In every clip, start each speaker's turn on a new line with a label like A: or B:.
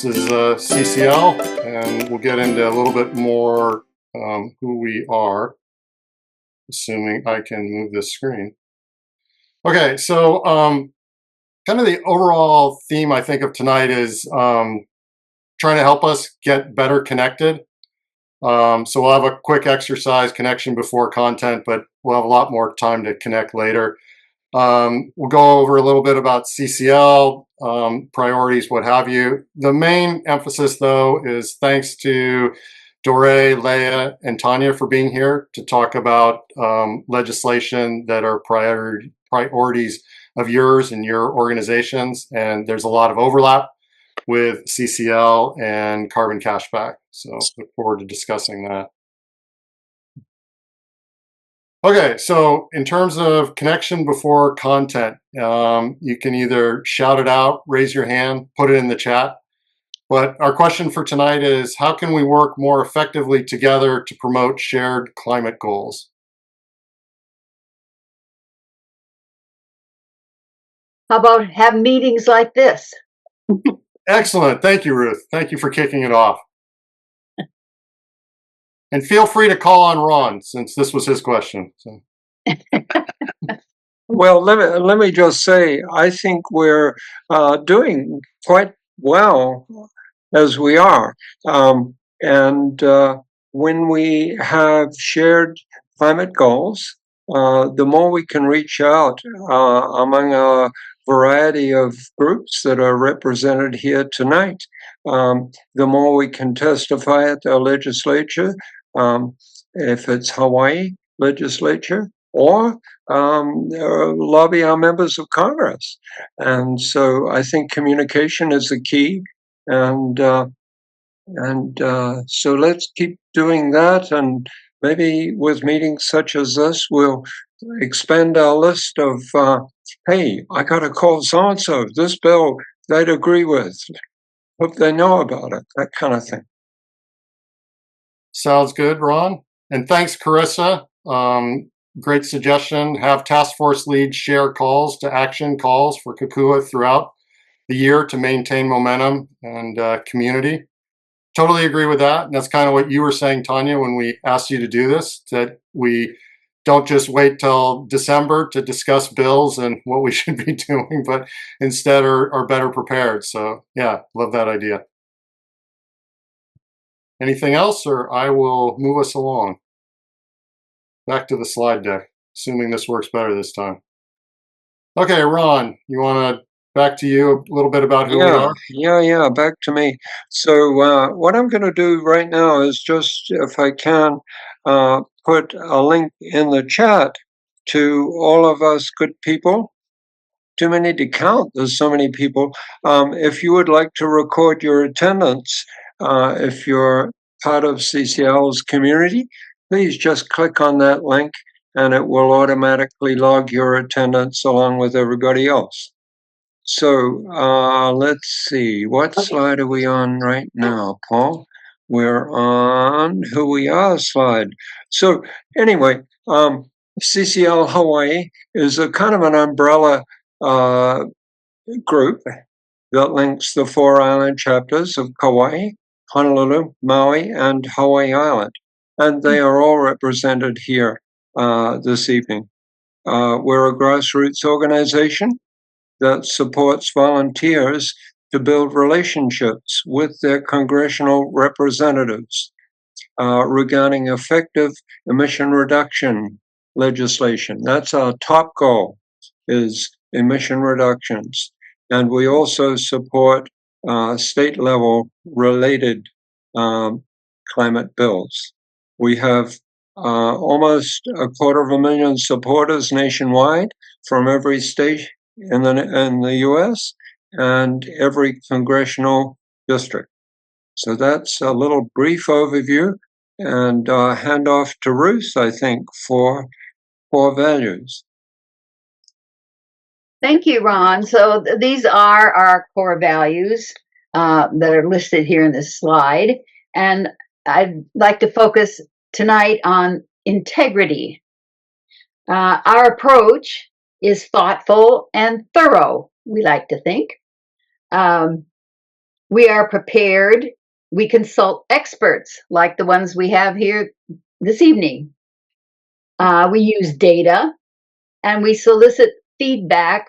A: This is CCL, and we'll get into a little bit more who we are, assuming I can move this screen. Okay, so kind of the overall theme I think of tonight is trying to help us get better connected. So we'll have a quick exercise, connection before content, but we'll have a lot more time to connect later. We'll go over a little bit about CCL, priorities, what have you. The main emphasis, though, is thanks to Doorae, Leah, and Tanya for being here to talk about legislation that are priorities of yours and your organizations. And there's a lot of overlap with CCL and carbon cashback. So look forward to discussing that. Okay, so in terms of connection before content, you can either shout it out, raise your hand, put it in the chat. But our question for tonight is, how can we work more effectively together to promote shared climate goals?
B: How about have meetings like this?
A: Excellent. Thank you, Ruth. Thank you for kicking it off. And feel free to call on Ron, since this was his question. So.
C: Well, let me just say, I think we're doing quite well as we are. And when we have shared climate goals, the more we can reach out among a variety of groups that are represented here tonight, the more we can testify at the legislature, if it's Hawaii legislature, or lobby our members of Congress. And so I think communication is the key. And so let's keep doing that. And maybe with meetings such as this, we'll expand our list of, hey, I got to call so-and-so, this bill they'd agree with. Hope they know about it, that kind of thing.
A: Sounds good, Ron. And thanks, Carissa. Great suggestion. Have task force leads share calls to action calls for Kukua throughout the year to maintain momentum and community. Totally agree with that. And that's kind of what you were saying, Tanya, when we asked you to do this, that we don't just wait till December to discuss bills and what we should be doing, but instead are better prepared. So yeah, love that idea. Anything else, or I will move us along? Back to the slide deck, assuming this works better this time. Okay, Ron, you want to back to you a little bit about who we are?
C: Yeah, back to me. So what I'm going to do right now is just, if I can, put a link in the chat to all of us good people. Too many to count. There's so many people. If you would like to record your attendance, if you're part of CCL's community, please just click on that link and it will automatically log your attendance along with everybody else. So let's see, what slide are we on right now, Paul? We're on who we are slide. So anyway, CCL Hawaii is a kind of an umbrella group that links the 4 island chapters of Kauai, Honolulu, Maui, and Hawaii Island. And they are all represented here this evening. We're a grassroots organization that supports volunteers to build relationships with their congressional representatives regarding effective emission reduction legislation. That's our top goal, is emission reductions. And we also support state level related climate bills. We have almost 250,000 supporters nationwide from every state in the U.S. and every congressional district. So that's a little brief overview, and hand off to Ruth, I think, for core values.
B: Thank you, Ron. So these are our core values that are listed here in this slide. And I'd like to focus tonight on integrity. Our approach is thoughtful and thorough, we like to think. We are prepared. We consult experts like the ones we have here this evening. We use data, and we solicit feedback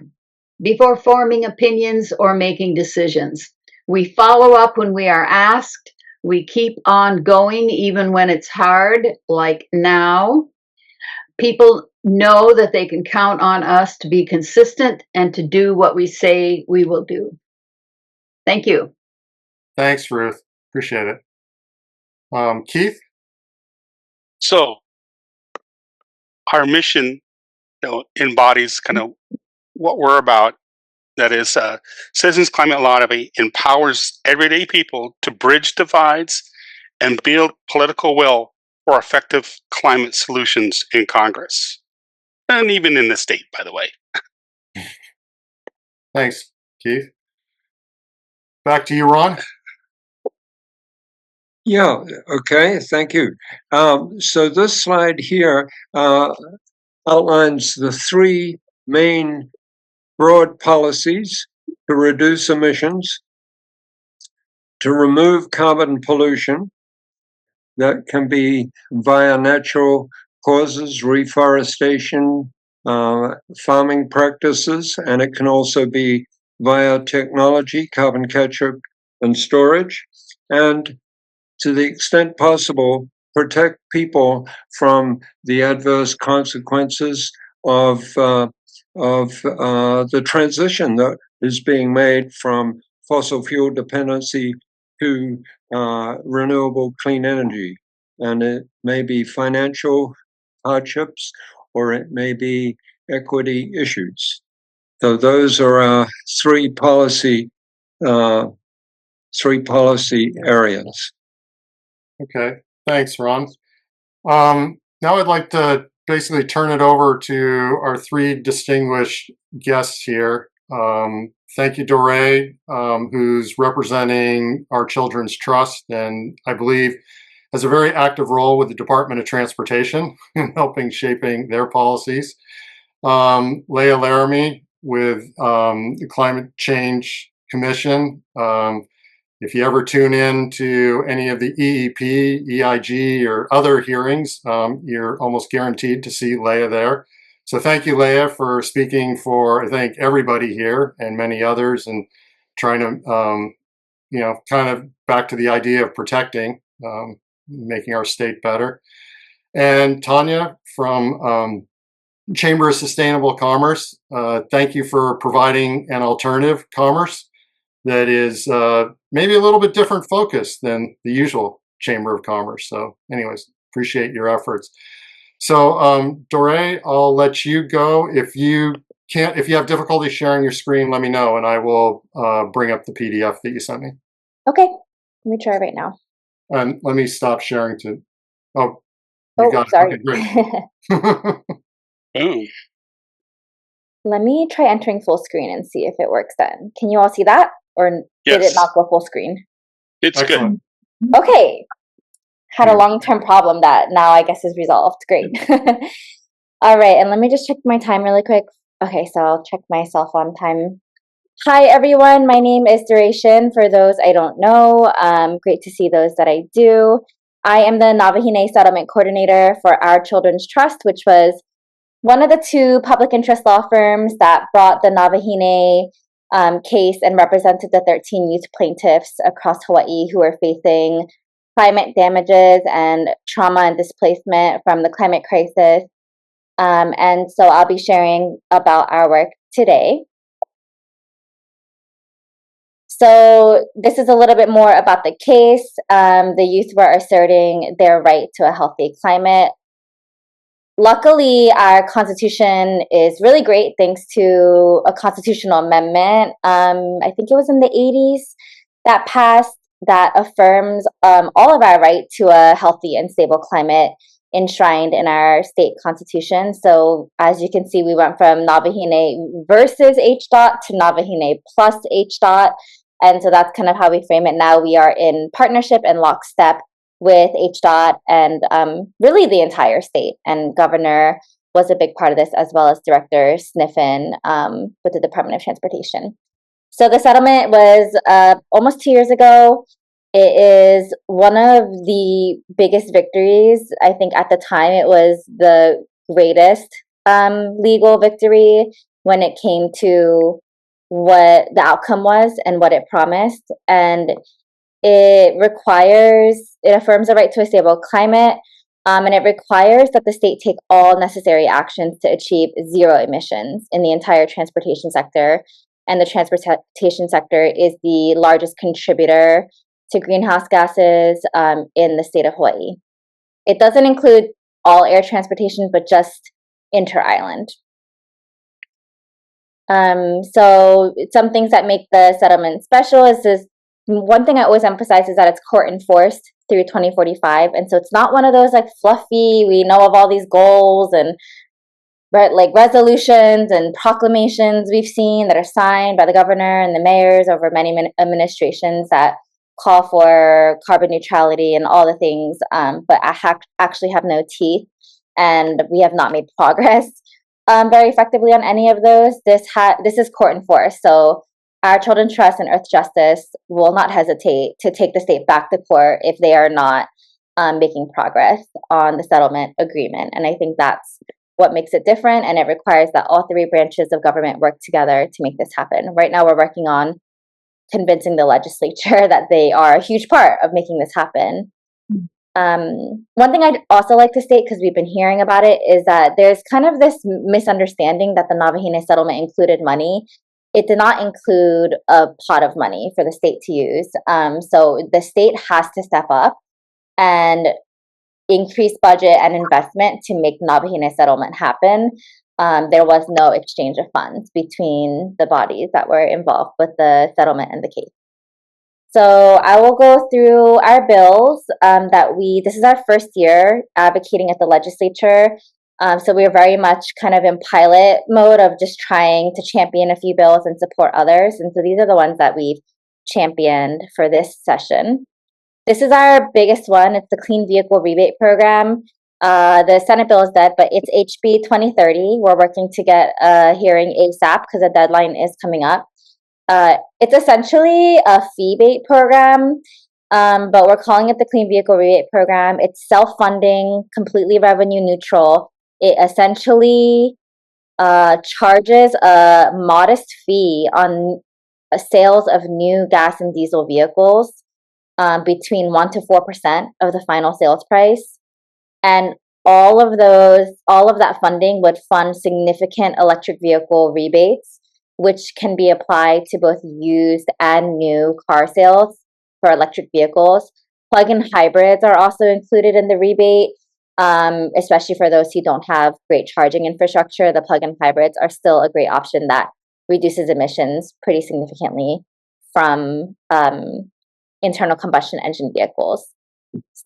B: before forming opinions or making decisions. We follow up when we are asked. We keep on going even when it's hard, like now. People know that they can count on us to be consistent and to do what we say we will do. Thank you.
A: Thanks, Ruth. Appreciate it. Keith?
D: So our mission, embodies kind of what we're about. That is, Citizens Climate Lobby empowers everyday people to bridge divides and build political will for effective climate solutions in Congress. And even in the state, by the way.
A: Thanks, Keith. Back to you, Ron.
C: Yeah, okay, thank you. So this slide here outlines the three main broad policies to reduce emissions, to remove carbon pollution that can be via natural causes, reforestation, farming practices, and it can also be via technology, carbon capture and storage, and to the extent possible, protect people from the adverse consequences of the transition that is being made from fossil fuel dependency to renewable clean energy. And it may be financial hardships, or it may be equity issues. So those are our three policy areas.
A: Okay, thanks, Ron. Now I'd like to basically turn it over to our three distinguished guests here. Thank you, Doorae, who's representing our Children's Trust, and I believe has a very active role with the Department of Transportation in helping shaping their policies. Leah Laramee with the Climate Change Commission. If you ever tune in to any of the EEP, EIG, or other hearings, you're almost guaranteed to see Leah there. So thank you, Leah, for speaking for, I think, everybody here and many others, and trying to, kind of back to the idea of protecting, making our state better. And Tanya from Chamber of Sustainable Commerce, thank you for providing an alternative commerce that is maybe a little bit different focus than the usual Chamber of Commerce. So anyways, appreciate your efforts. So Doorae, I'll let you go. If you have difficulty sharing your screen, let me know and I will bring up the PDF that you sent me.
E: Okay, let me try right now.
A: And let me stop sharing to, you got
E: sorry.
A: it. Okay, great.
D: Boom.
E: Let me try entering full screen and see if it works then. Can you all see that? Or did it not go full screen?
D: It's
A: Excellent.
D: good.
E: Okay. Had a long-term problem that now I guess is resolved. Great. All right, and let me just check my time really quick. Okay, so I'll check my cell phone time. Hi, everyone. My name is Shin. For those I don't know, great to see those that I do. I am the Navahine Settlement Coordinator for our Children's Trust, which was one of the two public interest law firms that brought the Navahine case and represented the 13 youth plaintiffs across Hawaii who are facing climate damages and trauma and displacement from the climate crisis. And so I'll be sharing about our work today. So this is a little bit more about the case. The youth were asserting their right to a healthy climate. Luckily, our Constitution is really great thanks to a constitutional amendment. I think it was in the 80s that passed that affirms all of our right to a healthy and stable climate enshrined in our state constitution. So as you can see, we went from Navahine versus HDOT to Navahine plus HDOT. And so that's kind of how we frame it now. We are in partnership and lockstep with HDOT and really the entire state. And Governor was a big part of this, as well as Director Sniffen with the Department of Transportation. So the settlement was almost 2 years ago. It is one of the biggest victories. I think at the time it was the greatest legal victory when it came to what the outcome was and what it promised. And it affirms the right to a stable climate, and it requires that the state take all necessary actions to achieve zero emissions in the entire transportation sector. And the transportation sector is the largest contributor to greenhouse gases in the state of Hawaii. It doesn't include all air transportation, but just inter-island. So some things that make the settlement special is this. One thing I always emphasize is that it's court enforced through 2045, and so it's not one of those like fluffy, we know of all these goals and like resolutions and proclamations we've seen that are signed by the governor and the mayors over many administrations that call for carbon neutrality and all the things, but actually have no teeth, and we have not made progress very effectively on any of those. This is court enforced, so our Children's Trust and Earth Justice will not hesitate to take the state back to court if they are not making progress on the settlement agreement. And I think that's what makes it different, and it requires that all three branches of government work together to make this happen. Right now, we're working on convincing the legislature that they are a huge part of making this happen. One thing I'd also like to state, because we've been hearing about it, is that there's kind of this misunderstanding that the Navahine settlement included money. It did not include a pot of money for the state to use. So the state has to step up and increase budget and investment to make Navahine settlement happen. There was no exchange of funds between the bodies that were involved with the settlement and the case. So I will go through our bills this is our first year advocating at the legislature. So we're very much kind of in pilot mode of just trying to champion a few bills and support others. And so these are the ones that we've championed for this session. This is our biggest one. It's the Clean Vehicle Rebate Program. The Senate bill is dead, but it's HB 2030. We're working to get a hearing ASAP because the deadline is coming up. It's essentially a fee-based program, but we're calling it the Clean Vehicle Rebate Program. It's self-funding, completely revenue neutral. It essentially charges a modest fee on sales of new gas and diesel vehicles, between 1% to 4% of the final sales price. And all of that funding would fund significant electric vehicle rebates, which can be applied to both used and new car sales for electric vehicles. Plug-in hybrids are also included in the rebate, especially for those who don't have great charging infrastructure. The plug-in hybrids are still a great option that reduces emissions pretty significantly from internal combustion engine vehicles.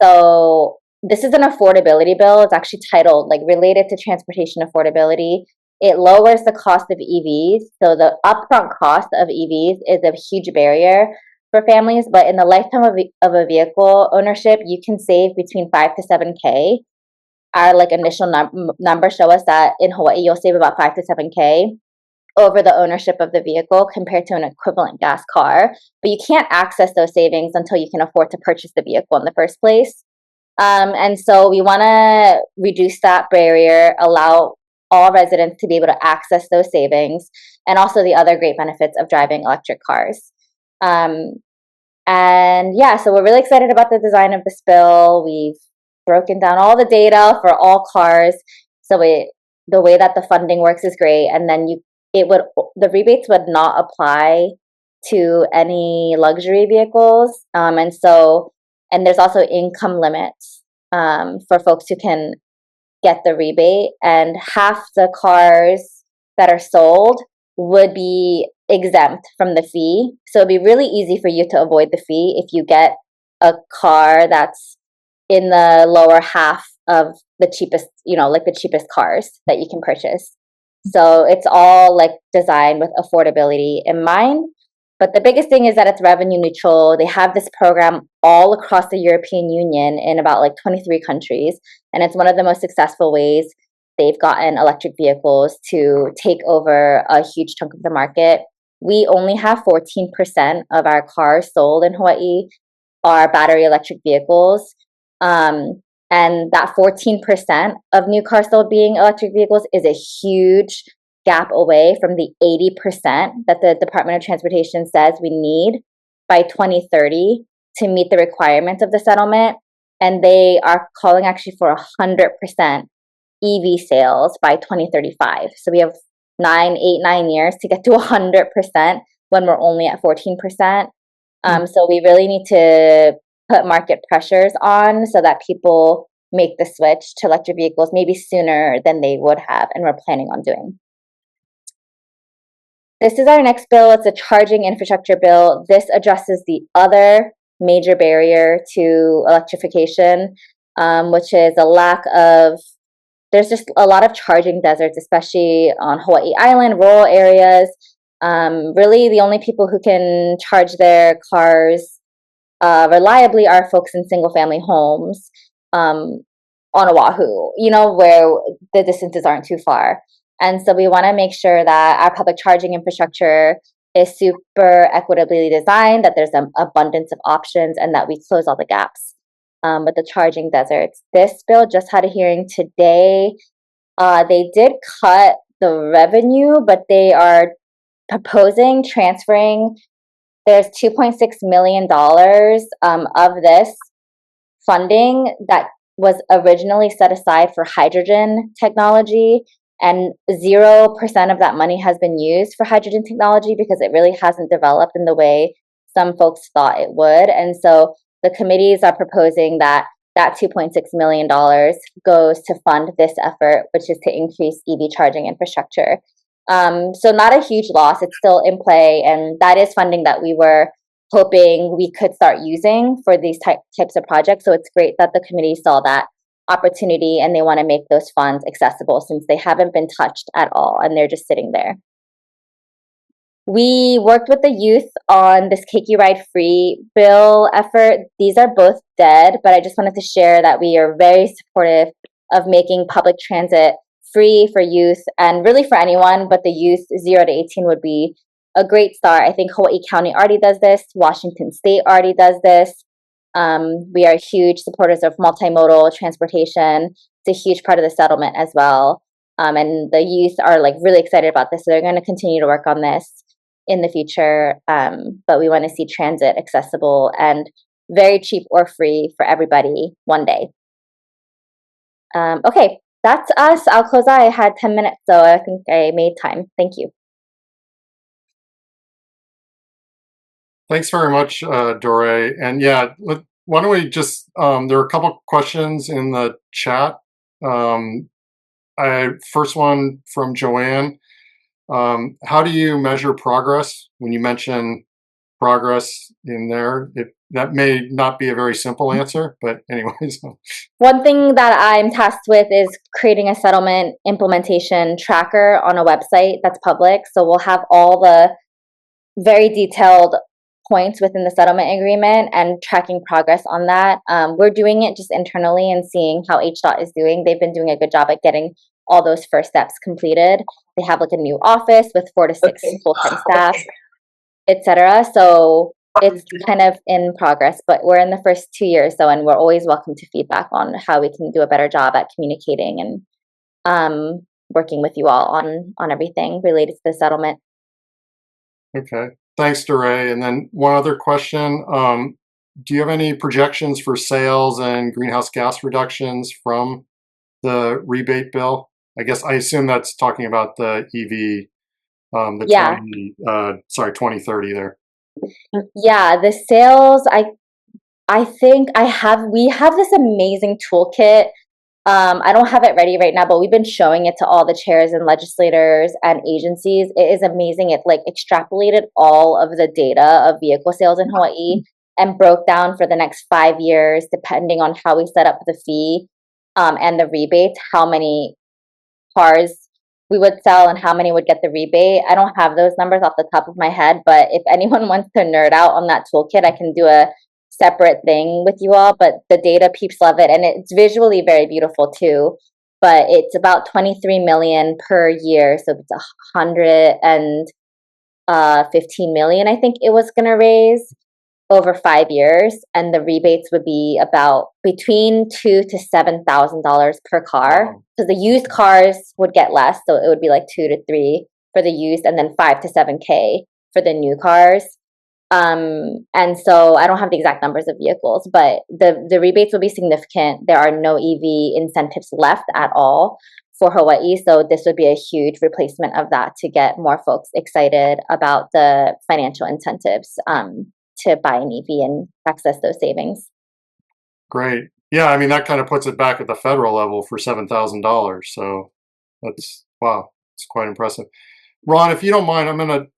E: So this is an affordability bill. It's actually titled like related to transportation affordability. It lowers the cost of EVs. So the upfront cost of EVs is a huge barrier for families, but in the lifetime of a vehicle ownership, you can save between 5 to 7K. Our like initial numbers show us that in Hawaii, you'll save about 5 to 7K over the ownership of the vehicle compared to an equivalent gas car. But you can't access those savings until you can afford to purchase the vehicle in the first place. And so we want to reduce that barrier, allow all residents to be able to access those savings, and also the other great benefits of driving electric cars. And yeah, so we're really excited about the design of this bill. We've broken down all the data for all cars. So the way that the funding works is great. And then the rebates would not apply to any luxury vehicles. And there's also income limits for folks who can get the rebate, and half the cars that are sold would be exempt from the fee. So it'd be really easy for you to avoid the fee if you get a car that's in the lower half of the cheapest, like the cheapest cars that you can purchase. So it's all like designed with affordability in mind. But the biggest thing is that it's revenue neutral. They have this program all across the European Union in about like 23 countries. And it's one of the most successful ways they've gotten electric vehicles to take over a huge chunk of the market. we only have 14% of our cars sold in Hawaii are battery electric vehicles. And that 14% of new cars sold being electric vehicles is a huge gap away from the 80% that the Department of Transportation says we need by 2030 to meet the requirements of the settlement. And they are calling actually for 100% EV sales by 2035. So we have 9 years to get to 100% when we're only at 14%. So we really need to put market pressures on so that people make the switch to electric vehicles maybe sooner than they would have and we're planning on doing. This is our next bill. It's a charging infrastructure bill. This addresses the other major barrier to electrification, which is a lack of, there's just a lot of charging deserts, especially on Hawaii Island, rural areas. Really, the only people who can charge their cars reliably are folks in single-family homes on Oahu, where the distances aren't too far. And so we want to make sure that our public charging infrastructure is super equitably designed, that there's an abundance of options, and that we close all the gaps with the charging deserts. This bill just had a hearing today. They did cut the revenue, but they are proposing transferring, there's $2.6 million of this funding that was originally set aside for hydrogen technology, and 0% of that money has been used for hydrogen technology because it really hasn't developed in the way some folks thought it would. And so the committees are proposing that $2.6 million goes to fund this effort, which is to increase EV charging infrastructure. So not a huge loss. It's still in play, and that is funding that we were hoping we could start using for these types of projects. So it's great that the committee saw that opportunity and they want to make those funds accessible since they haven't been touched at all and they're just sitting there. We worked with the youth on this Keiki Ride Free bill effort. These are both dead, but I just wanted to share that we are very supportive of making public transit free for youth and really for anyone, but the youth 0 to 18 would be a great start. I think Hawaii County already does this. Washington State already does this. We are huge supporters of multimodal transportation. It's a huge part of the settlement as well. And the youth are really excited about this. So they're going to continue to work on this in the future. But we want to see transit accessible and very cheap or free for everybody one day. Okay, that's us. I'll close out. I had 10 minutes, so I think I made time. Thank you.
A: Thanks very much, Doorae. And yeah, why don't we just, there are a couple questions in the chat. First one from Joanne. How do you measure progress? When you mention progress in there, that may not be a very simple answer, but anyways.
E: One thing that I'm tasked with is creating a settlement implementation tracker on a website that's public. So we'll have all the very detailed points within the settlement agreement and tracking progress on that. We're doing it just internally and seeing how HDOT is doing. They've been doing a good job at getting all those first steps completed. They have a new office with 4 to 6 full-time staff, etc. So it's kind of in progress, but we're in the first 2 years though, and we're always welcome to feedback on how we can do a better job at communicating and working with you all on everything related to the settlement.
A: Okay. Thanks, Doorae. And then one other question. Do you have any projections for sales and greenhouse gas reductions from the rebate bill? I assume that's talking about the EV, 2030 there.
E: Yeah, the sales, I think we have this amazing toolkit. I don't have it ready right now, but we've been showing it to all the chairs and legislators and agencies. It is amazing. It extrapolated all of the data of vehicle sales in Hawaii and broke down for the next 5 years, depending on how we set up the fee and the rebates, how many cars we would sell and how many would get the rebate. I don't have those numbers off the top of my head, but if anyone wants to nerd out on that toolkit, I can do a separate thing with you all, but the data peeps love it, and it's visually very beautiful too. But it's about 23 million per year, so it's $15 million, I think it was going to raise over 5 years, and the rebates would be about between $2,000 to $7,000 per car. Because the used cars would get less, so it would be like 2 to 3 for the used, and then 5 to 7K for the new cars. And so I don't have the exact numbers of vehicles, but the rebates will be significant. There are no EV incentives left at all for Hawaii, so this would be a huge replacement of that to get more folks excited about the financial incentives to buy an EV and access those savings.
A: Great. Yeah, I mean, that kind of puts it back at the federal level for $7,000. So that's, wow, it's quite impressive. Ron, if you don't mind,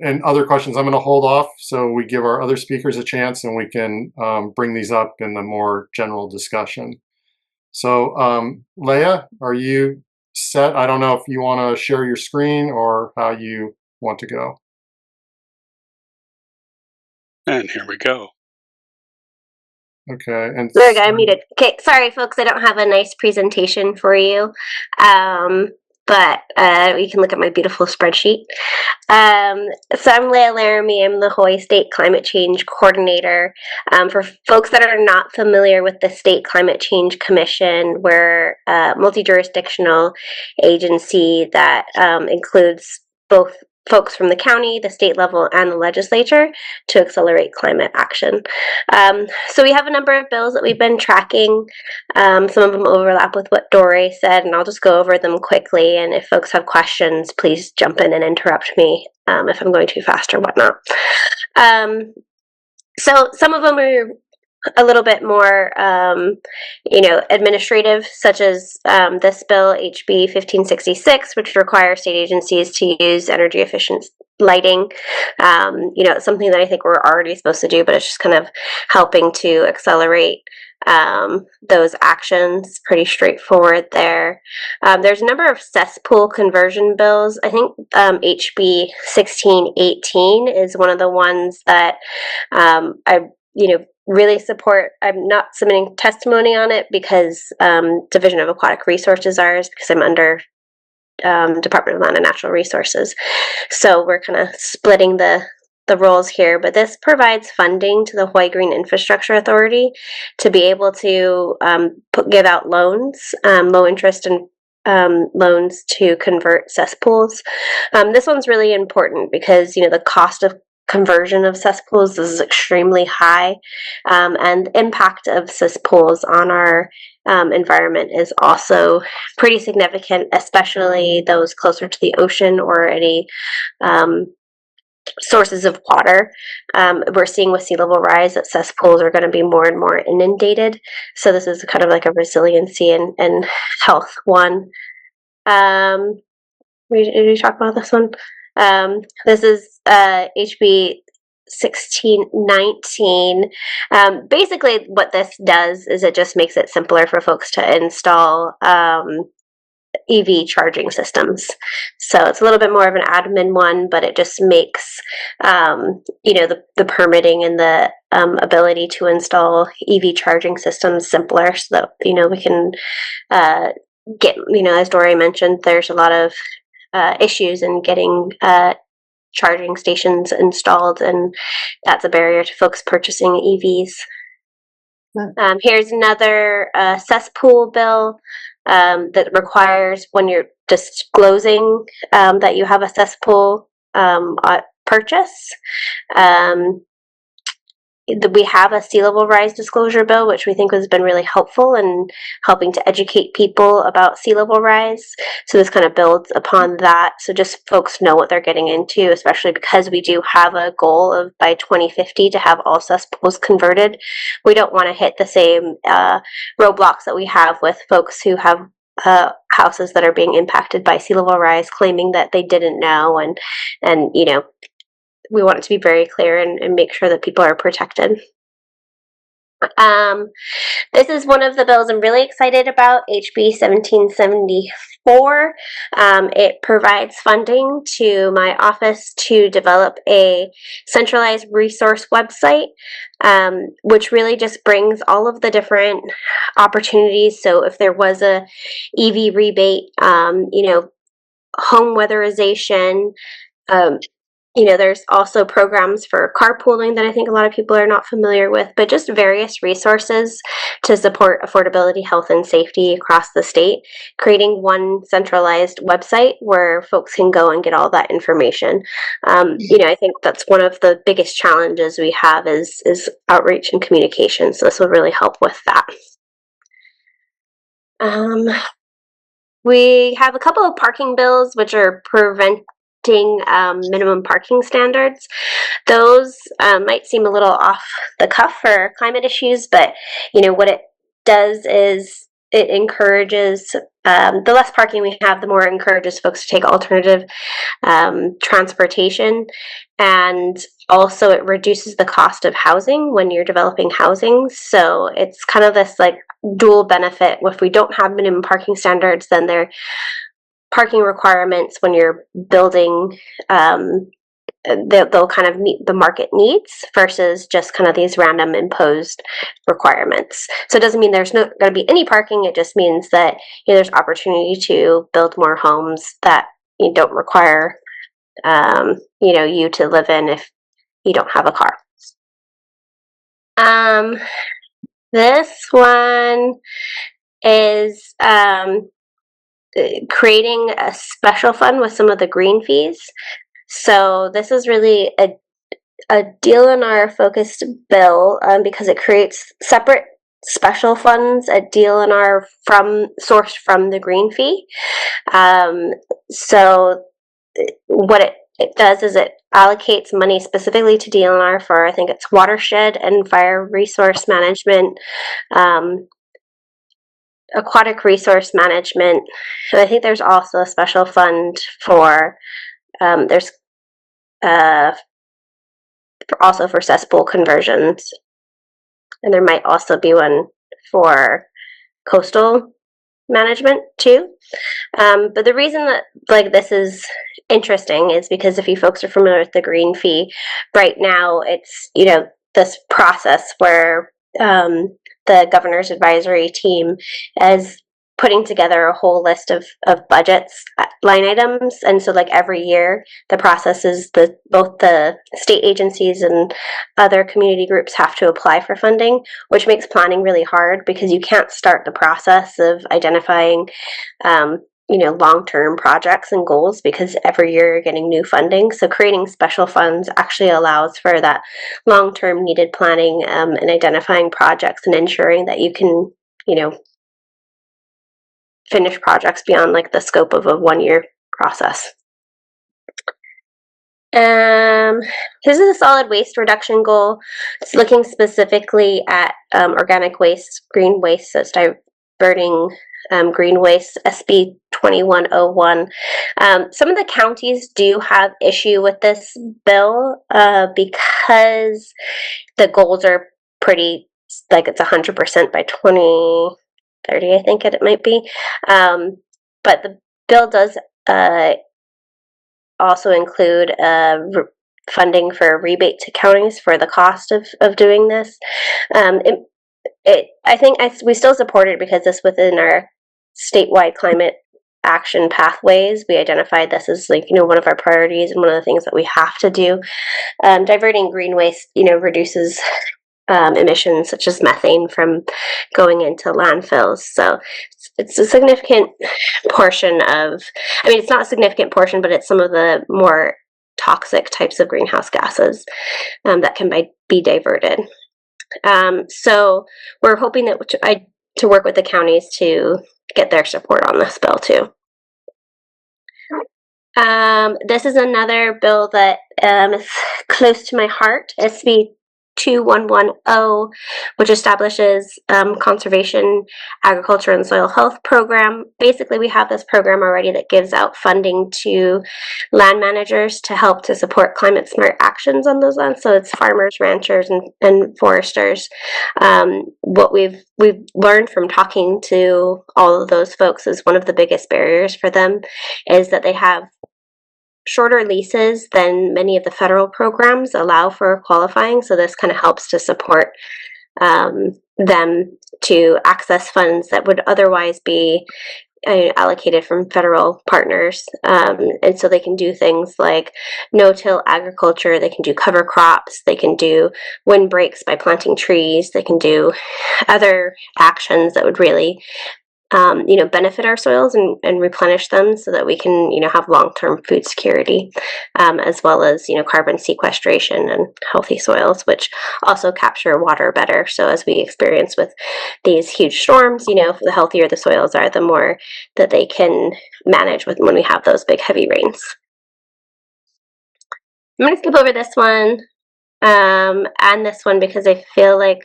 A: and other questions, I'm going to hold off so we give our other speakers a chance and we can bring these up in the more general discussion. So, Leah, are you set? I don't know if you want to share your screen or how you want to go.
D: And here we go.
A: Okay. And
F: there we go. I muted. Okay, sorry, folks. I don't have a nice presentation for you, but you can look at my beautiful spreadsheet. So I'm Leah Laramee. I'm the Hawaii State Climate Change Coordinator. For folks that are not familiar with the State Climate Change Commission, we're a multi-jurisdictional agency that includes both folks from the county, the state level, and the legislature to accelerate climate action. So we have a number of bills that we've been tracking. Some of them overlap with what Doorae said, and I'll just go over them quickly. And if folks have questions, please jump in and interrupt me if I'm going too fast or whatnot. So some of them are a little bit more, administrative, such as this bill, HB 1566, which requires state agencies to use energy efficient lighting. It's something that I think we're already supposed to do, but it's just kind of helping to accelerate those actions. Pretty straightforward there. There's a number of cesspool conversion bills. I think HB 1618 is one of the ones that I really support. I'm not submitting testimony on it because Division of Aquatic Resources ours, because I'm under Department of Land and Natural Resources. So we're kind of splitting the roles here, but this provides funding to the Hawaii Green Infrastructure Authority to be able to give out loans, low interest and loans to convert cesspools. This one's really important because the cost of conversion of cesspools is extremely high, and the impact of cesspools on our environment is also pretty significant, especially those closer to the ocean or any sources of water. We're seeing with sea level rise that cesspools are going to be more and more inundated, so this is kind of like a resiliency and health one. Did we talk about this one? This is HB 1619. Basically, what this does is it just makes it simpler for folks to install EV charging systems. So it's a little bit more of an admin one, but it just makes the permitting and the ability to install EV charging systems simpler, so that we can get, as Doorae mentioned, there's a lot of issues in getting charging stations installed, and that's a barrier to folks purchasing EVs. Here's another cesspool bill that requires, when you're disclosing that you have a cesspool purchase, we have a sea level rise disclosure bill, which we think has been really helpful in helping to educate people about sea level rise. So this kind of builds upon that. So just folks know what they're getting into, especially because we do have a goal of by 2050 to have all cesspools converted. We don't want to hit the same roadblocks that we have with folks who have houses that are being impacted by sea level rise, claiming that they didn't know, and we want it to be very clear and make sure that people are protected. This is one of the bills I'm really excited about, HB 1774. It provides funding to my office to develop a centralized resource website, which really just brings all of the different opportunities. So if there was a EV rebate, home weatherization, There's also programs for carpooling that I think a lot of people are not familiar with, but just various resources to support affordability, health, and safety across the state, creating one centralized website where folks can go and get all that information. I think that's one of the biggest challenges we have is outreach and communication. So this would really help with that. We have a couple of parking bills which are preventing minimum parking standards. Those might seem a little off the cuff for climate issues, but what it does is it encourages the less parking we have, the more it encourages folks to take alternative transportation, and also it reduces the cost of housing when you're developing housing. So it's kind of this like dual benefit. If we don't have minimum parking standards, then there are parking requirements when you're building. They'll kind of meet the market needs versus just kind of these random imposed requirements. So it doesn't mean there's not going to be any parking. It just means that there's opportunity to build more homes that you don't require you to live in if you don't have a car. This one is creating a special fund with some of the green fees. So this is really a DLNR focused bill because it creates separate special funds at DLNR sourced from the green fee. So what it does is it allocates money specifically to DLNR for, I think it's watershed and fire resource management, aquatic resource management. And I think there's also a special fund for also for cesspool conversions, and there might also be one for coastal management too. But the reason that this is interesting is because if you folks are familiar with the green fee, right now it's this process where the governor's advisory team is putting together a whole list of budgets line items, and so every year the process is both the state agencies and other community groups have to apply for funding, which makes planning really hard because you can't start the process of identifying long-term projects and goals because every year you're getting new funding. So creating special funds actually allows for that long-term needed planning and identifying projects and ensuring that you can finish projects beyond the scope of a 1-year process. This is a solid waste reduction goal. It's looking specifically at organic waste, green waste, so it's diverting green waste, SB 2101. Some of the counties do have issue with this bill because the goals are pretty, it's 100% by 2030, I think it might be. But the bill does also include funding for rebate to counties for the cost of doing this. I think we still support it because this within our statewide climate action pathways. We identified this as one of our priorities and one of the things that we have to do. Diverting green waste, reduces emissions such as methane from going into landfills. So it's a significant portion of, it's not a significant portion, but it's some of the more toxic types of greenhouse gases that can be diverted. So we're hoping to work with the counties to get their support on this bill too. This is another bill that is close to my heart, SB 2110, which establishes conservation, agriculture, and soil health program. Basically, we have this program already that gives out funding to land managers to help to support climate smart actions on those lands. So it's farmers, ranchers, and foresters. What we've learned from talking to all of those folks is one of the biggest barriers for them is that they have shorter leases than many of the federal programs allow for qualifying. So this kind of helps to support them to access funds that would otherwise be allocated from federal partners, and so they can do things like no-till agriculture. They can do cover crops. They can do windbreaks by planting trees. They can do other actions that would really benefit our soils and replenish them so that we can, have long-term food security, as well as, carbon sequestration and healthy soils, which also capture water better. So as we experience with these huge storms, the healthier the soils are, the more that they can manage with when we have those big heavy rains. I'm going to skip over this one, and this one because I feel like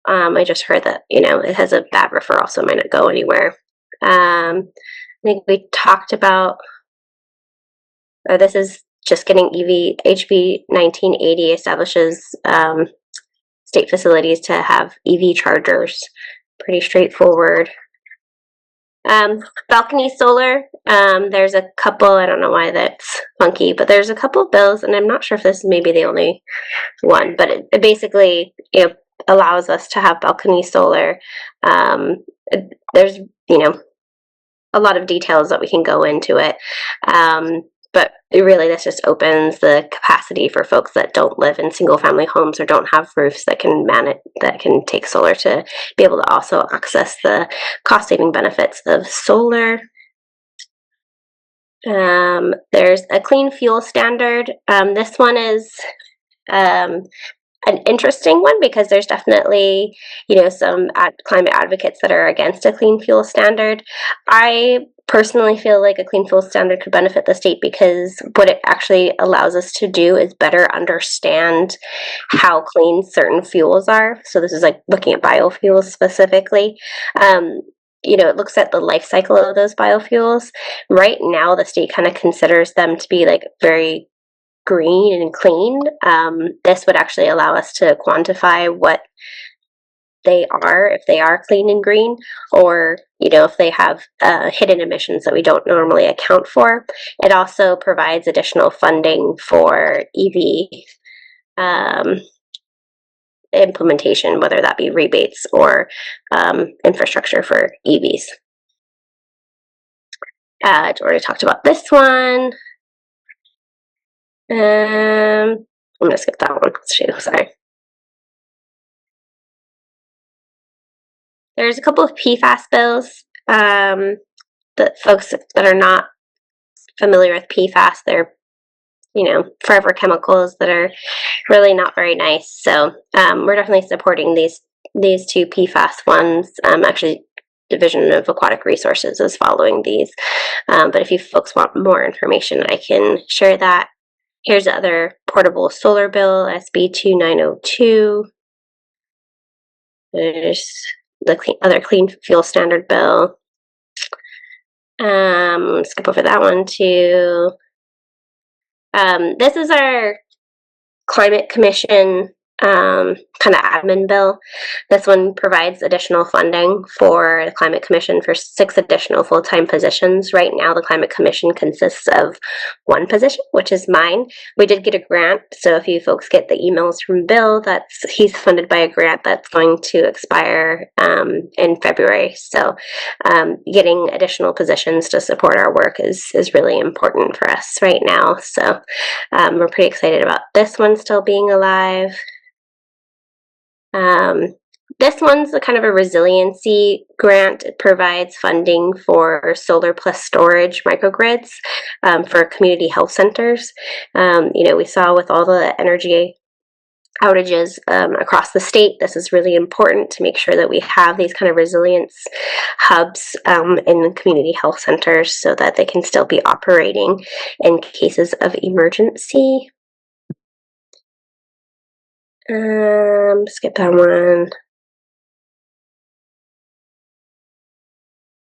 F: I just heard that, it has a bad referral, so it might not go anywhere. I think we talked about, this is just getting HB 1980 establishes state facilities to have EV chargers. Pretty straightforward. Balcony solar, there's a couple, I don't know why that's funky, but there's a couple bills, and I'm not sure if this is maybe the only one, but it basically, allows us to have balcony solar. There's, a lot of details that we can go into it. But really, this just opens the capacity for folks that don't live in single-family homes or don't have roofs that can take solar to be able to also access the cost-saving benefits of solar. There's a clean fuel standard. This one is an interesting one because there's definitely, some climate advocates that are against a clean fuel standard. I personally feel like a clean fuel standard could benefit the state because what it actually allows us to do is better understand how clean certain fuels are. So this is like looking at biofuels specifically. It looks at the life cycle of those biofuels. Right now, the state kind of considers them to be like very green and clean. This would actually allow us to quantify what they are, if they are clean and green, or if they have hidden emissions that we don't normally account for. It also provides additional funding for EV implementation, whether that be rebates or infrastructure for EVs. I already talked about this one. I'm gonna skip that one too, sorry. There's a couple of PFAS bills. That folks that are not familiar with PFAS, they're forever chemicals that are really not very nice. So we're definitely supporting these two PFAS ones. Actually, Division of Aquatic Resources is following these. But if you folks want more information, I can share that. Here's the other portable solar bill, SB 2902. There's the other clean fuel standard bill. Skip over that one too. This is our Climate Commission kind of admin bill. This one provides additional funding for the Climate Commission for 6 additional full-time positions. Right now, the Climate Commission consists of 1 position, which is mine. We did get a grant, so if you folks get the emails from Bill, he's funded by a grant that's going to expire in February. So getting additional positions to support our work is really important for us right now. So we're pretty excited about this one still being alive. This one's a kind of a resiliency grant. It provides funding for solar plus storage microgrids for community health centers. We saw with all the energy outages across the state, this is really important to make sure that we have these kind of resilience hubs in the community health centers so that they can still be operating in cases of emergency. Skip that one.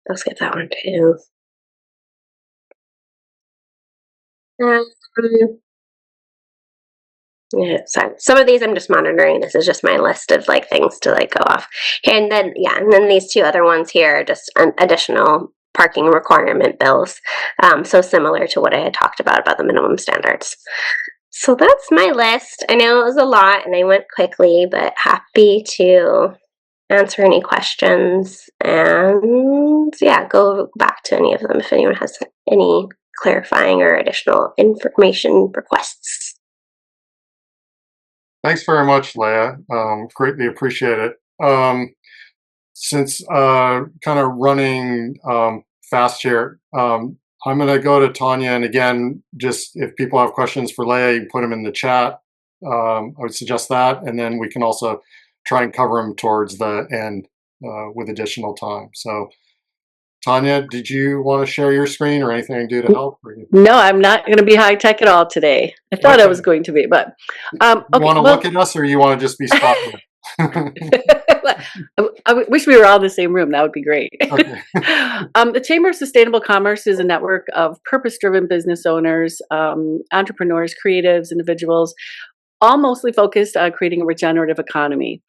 F: I'll skip that one too. Yeah, so some of these I'm just monitoring. This is just my list of like things to like go off. And then these 2 other ones here are just additional parking requirement bills. So similar to what I had talked about the minimum standards. So that's my list. I know it was a lot and I went quickly, but happy to answer any questions, and yeah, go back to any of them if anyone has any clarifying or additional information requests.
A: Thanks very much, Leah. Greatly appreciate it. Since kind of running fast here, I'm going to go to Tanya. And again, just if people have questions for Leah, you can put them in the chat. I would suggest that. And then we can also try and cover them towards the end with additional time. So, Tanya, did you want to share your screen or anything I can do to help?
G: No, I'm not going to be high tech at all today. I thought I was going to be, but
A: you want to look at us, or you want to just be spotlight?
G: I wish we were all in the same room. That would be great.
A: Okay.
G: The Chamber of Sustainable Commerce is a network of purpose-driven business owners, entrepreneurs, creatives, individuals, all mostly focused on creating a regenerative economy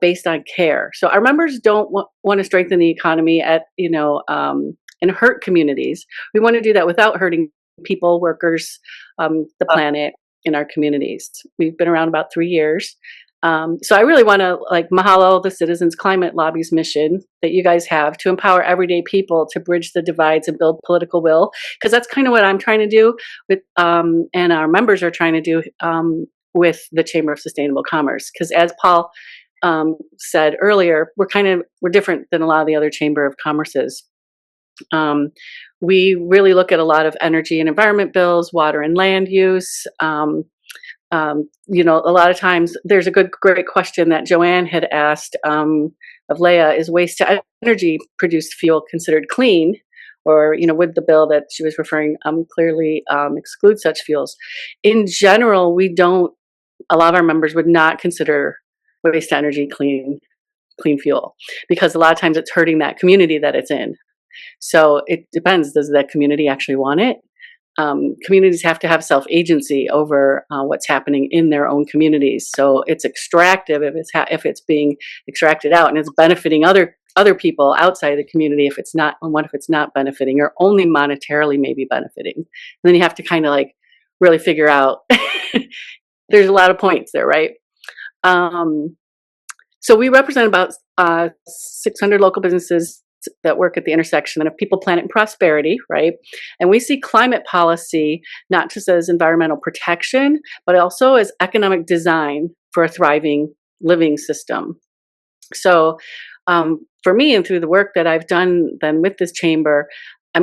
G: based on care. So our members don't want to strengthen the economy and hurt communities. We want to do that without hurting people, workers, the planet, in our communities. We've been around about 3 years. So I really want to mahalo the Citizens Climate Lobby's mission that you guys have to empower everyday people to bridge the divides and build political will, because that's kind of what I'm trying to do with, and our members are trying to do with the Chamber of Sustainable Commerce. Because as Paul said earlier, we're different than a lot of the other Chamber of Commerces. We really look at a lot of energy and environment bills, water and land use. A lot of times there's a great question that Joanne had asked of Leah: is waste to energy produced fuel considered clean? Or, would the bill that she was referring clearly exclude such fuels? In general, a lot of our members would not consider waste to energy clean fuel, because a lot of times it's hurting that community that it's in. So it depends. Does that community actually want it? Communities have to have self-agency over what's happening in their own communities. So it's extractive if it's being extracted out and it's benefiting other people outside the community. If it's not, and what if it's not benefiting, or only monetarily maybe benefiting? And then you have to kind of really figure out. There's a lot of points there, right? So we represent about 600 local businesses that work at the intersection of people, planet, and prosperity, right? And we see climate policy not just as environmental protection, but also as economic design for a thriving living system. So for me, and through the work that I've done then with this chamber,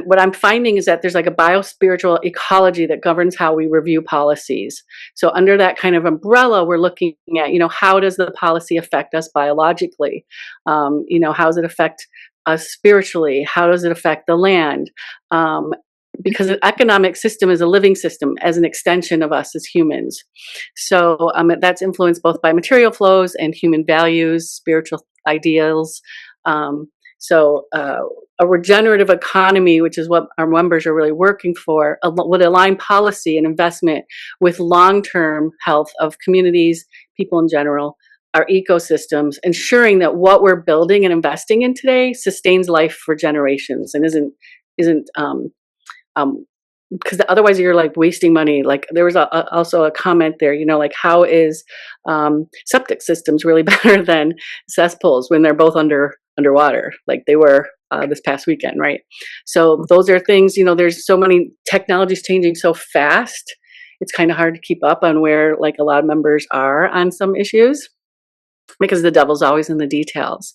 G: what I'm finding is that there's a biospiritual ecology that governs how we review policies. So under that kind of umbrella, we're looking at, how does the policy affect us biologically? How does it affect us spiritually? How does it affect the land? Because an economic system is a living system as an extension of us as humans. So that's influenced both by material flows and human values, spiritual ideals. So a regenerative economy, which is what our members are really working for, would align policy and investment with long-term health of communities, people in general, our ecosystems, ensuring that what we're building and investing in today sustains life for generations and isn't because otherwise you're wasting money. There was also a comment there, how is septic systems really better than cesspools when they're both underwater, like they were this past weekend, right? So those are things, there's so many technologies changing so fast. It's kind of hard to keep up on where a lot of members are on some issues, because the devil's always in the details.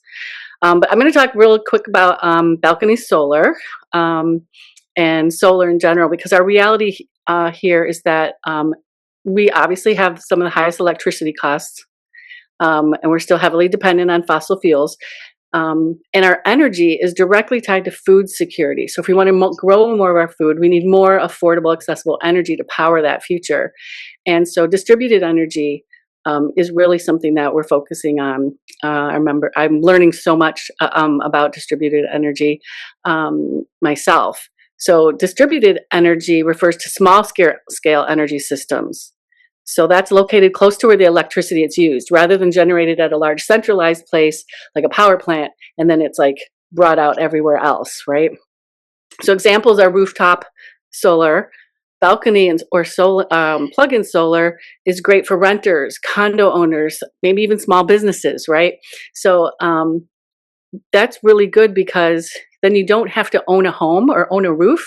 G: But I'm going to talk real quick about balcony solar and solar in general, because our reality here is that we obviously have some of the highest electricity costs, and we're still heavily dependent on fossil fuels. And our energy is directly tied to food security. So if we want to grow more of our food, we need more affordable, accessible energy to power that future. And so distributed energy is really something that we're focusing on. I'm learning so much about distributed energy myself. So distributed energy refers to small scale energy systems. So that's located close to where the electricity is used, rather than generated at a large centralized place like a power plant, and then it's brought out everywhere else, right? So examples are rooftop solar, balcony or solar, plug-in solar is great for renters, condo owners, maybe even small businesses, right? So that's really good because then you don't have to own a home or own a roof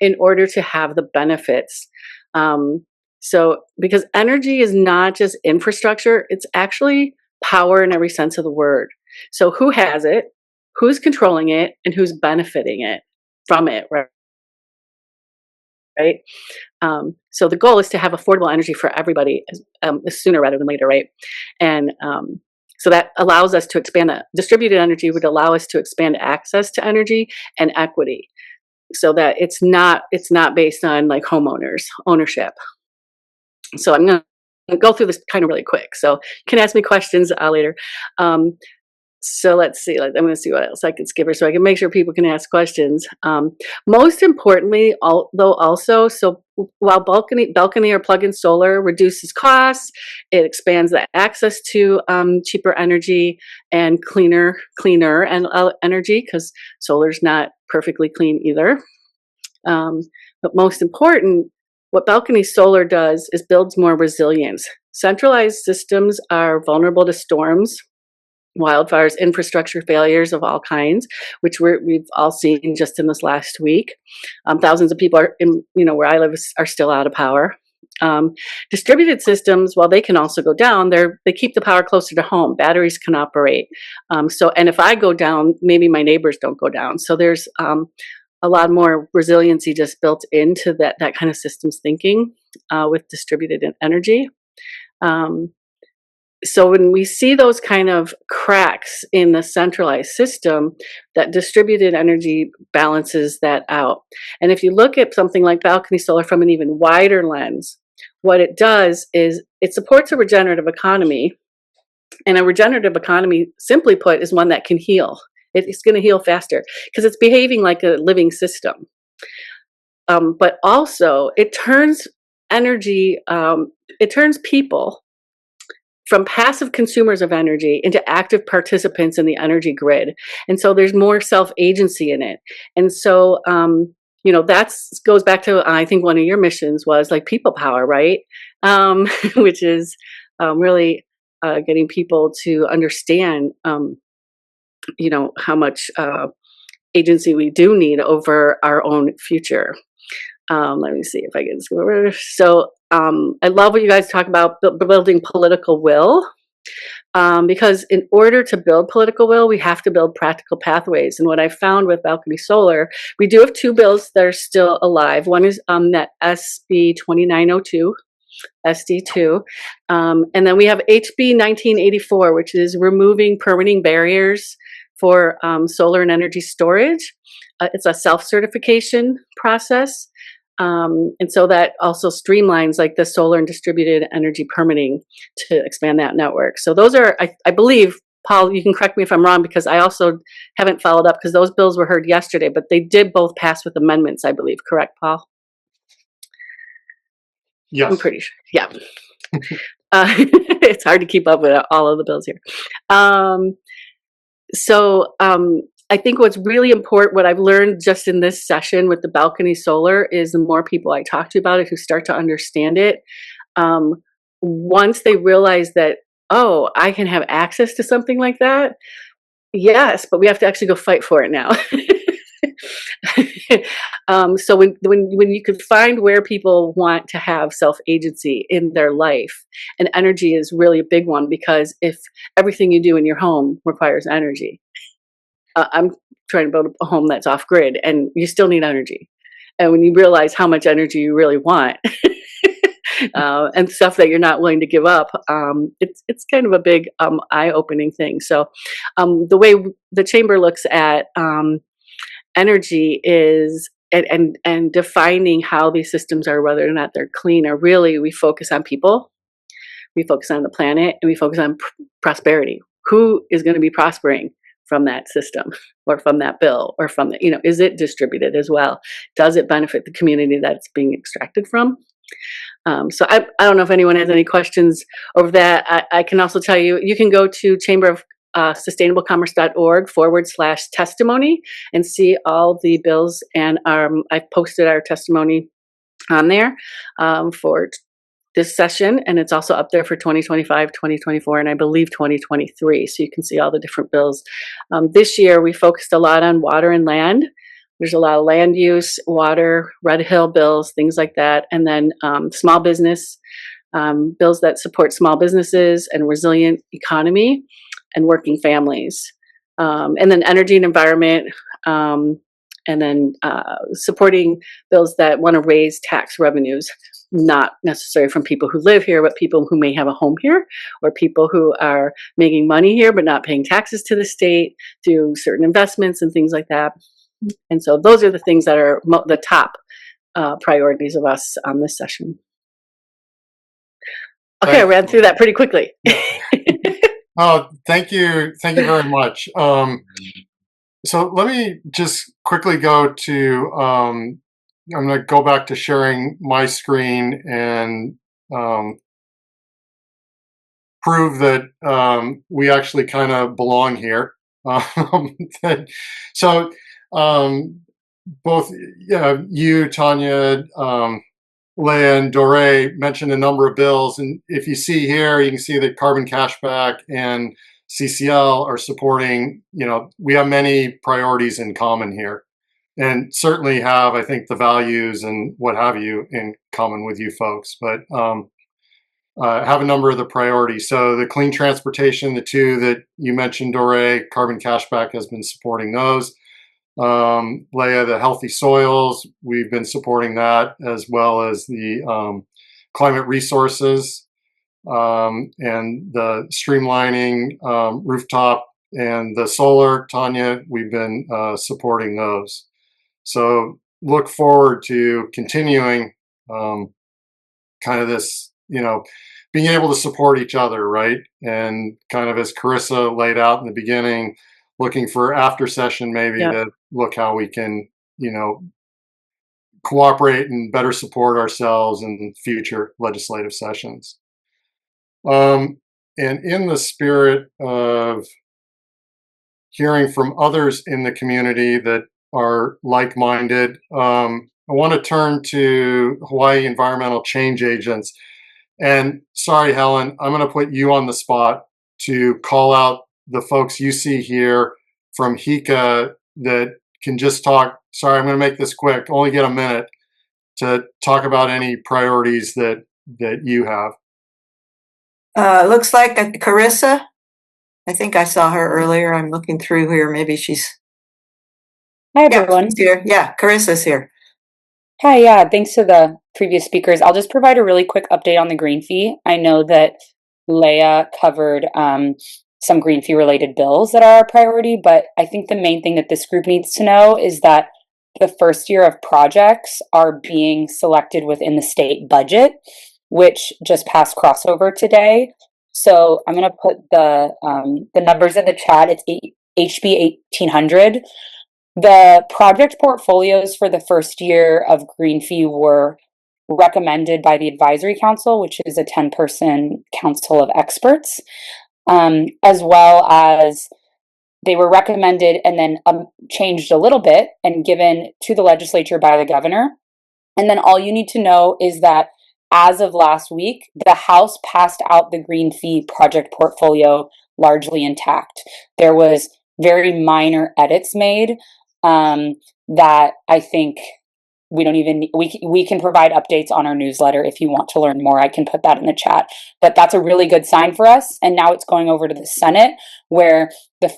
G: in order to have the benefits. So because energy is not just infrastructure, it's actually power in every sense of the word. So who has it, who's controlling it, and who's benefiting it from it, right? So the goal is to have affordable energy for everybody sooner rather than later, right? And so that allows us to expand that. Distributed energy would allow us to expand access to energy and equity, so that it's not based on like homeowners ownership. So I'm going to go through this kind of really quick. So you can ask me questions later. So let's see. I'm going to see what else I can skip her so I can make sure people can ask questions. Most importantly, so while balcony or plug-in solar reduces costs, it expands the access to cheaper energy and cleaner energy, because solar's not perfectly clean either. But most important, what balcony solar does is builds more resilience. Centralized systems are vulnerable to storms, wildfires, infrastructure failures of all kinds, which we've all seen just in this last week. Thousands of people are in, where I live are still out of power. Distributed systems, while they can also go down, they keep the power closer to home. Batteries can operate. And if I go down, maybe my neighbors don't go down. So there's a lot more resiliency just built into that kind of systems thinking with distributed energy. So when we see those kind of cracks in the centralized system, that distributed energy balances that out. And if you look at something like balcony solar from an even wider lens, what it does is it supports a regenerative economy. And a regenerative economy, simply put, is one that can heal. It's going to heal faster because it's behaving like a living system. But also, it turns energy, it turns people from passive consumers of energy into active participants in the energy grid. And so there's more self-agency in it. And so, that goes back to, I think one of your missions was like people power, right? Which is really getting people to understand, how much agency we do need over our own future. Let me see if I can go over. So I love what you guys talk about building political will, because in order to build political will, we have to build practical pathways. And what I found with balcony solar, we do have two bills that are still alive. One is that SB 2902. SD2. And then we have HB 1984, which is removing permitting barriers for solar and energy storage. It's a self-certification process. And so that also streamlines like the solar and distributed energy permitting to expand that network. So those are, I believe, Paul, you can correct me if I'm wrong, because I also haven't followed up because those bills were heard yesterday, but they did both pass with amendments, I believe. Correct, Paul?
A: Yes.
G: I'm pretty sure. Yeah. It's hard to keep up with all of the bills here. So I think what's really important, what I've learned just in this session with the balcony solar, is the more people I talk to about it who start to understand it, once they realize that, oh, I can have access to something like that, yes, but we have to actually go fight for it now. So when you can find where people want to have self-agency in their life, and energy is really a big one, because if everything you do in your home requires energy, I'm trying to build a home that's off grid, and you still need energy. And when you realize how much energy you really want, and stuff that you're not willing to give up, it's kind of a big eye-opening thing. So the way the chamber looks at energy is and defining how these systems are, whether or not they're clean, or really we focus on people, we focus on the planet, and we focus on prosperity. Who is going to be prospering from that system, or from that bill, or from the, is it distributed as well? Does it benefit the community that it's being extracted from? So I don't know if anyone has any questions over that. I can also tell you, you can go to Chamber of sustainablecommerce.org/testimony and see all the bills. And I've posted our testimony on there for this session, and it's also up there for 2025, 2024, and I believe 2023. So you can see all the different bills. This year, we focused a lot on water and land. There's a lot of land use, water, Red Hill bills, things like that, and then small business bills that support small businesses and resilient economy and working families. And then energy and environment, and then supporting bills that want to raise tax revenues, not necessarily from people who live here, but people who may have a home here, or people who are making money here but not paying taxes to the state through certain investments and things like that. And so those are the things that are the top priorities of us on this session. Okay, I ran through that pretty quickly.
A: Oh, thank you very much. So let me just quickly go to, I'm going to go back to sharing my screen and prove that we actually kind of belong here. So both you, Tanya, Leah, and Doorae mentioned a number of bills, and if you see here, you can see that Carbon Cashback and CCL are supporting, we have many priorities in common here, and certainly have, I think, the values and what have you in common with you folks, but have a number of the priorities. So the clean transportation, the two that you mentioned, Doorae, Carbon Cashback has been supporting those. Leah, the healthy soils, we've been supporting that, as well as the climate resources and the streamlining rooftop and the solar, Tanya, we've been supporting those. So look forward to continuing kind of this, being able to support each other, right? And kind of as Carissa laid out in the beginning, looking for after session maybe to look how we can, cooperate and better support ourselves in future legislative sessions. And in the spirit of hearing from others in the community that are like-minded, I want to turn to Hawaii environmental change agents. And sorry, Helen, I'm going to put you on the spot to call out the folks you see here from HECA that can just talk. Sorry, I'm going to make this quick. Only get a minute to talk about any priorities that you have.
H: Looks like Carissa. I think I saw her earlier. I'm looking through here. Maybe she's.
I: Hi, everyone.
H: She's here. Yeah, Carissa's here.
I: Hi, yeah, thanks to the previous speakers. I'll just provide a really quick update on the green fee. I know that Leah covered some green fee related bills that are a priority, but I think the main thing that this group needs to know is that the first year of projects are being selected within the state budget, which just passed crossover today. So I'm going to put the numbers in the chat. It's HB 1800. The project portfolios for the first year of green fee were recommended by the advisory council, which is a 10-person council of experts, as well as they were recommended and then changed a little bit and given to the legislature by the governor. And then all you need to know is that as of last week, the House passed out the green fee project portfolio largely intact. There was very minor edits made that I think we can provide updates on our newsletter. If you want to learn more, I can put that in the chat, but that's a really good sign for us. And now it's going over to the Senate, where the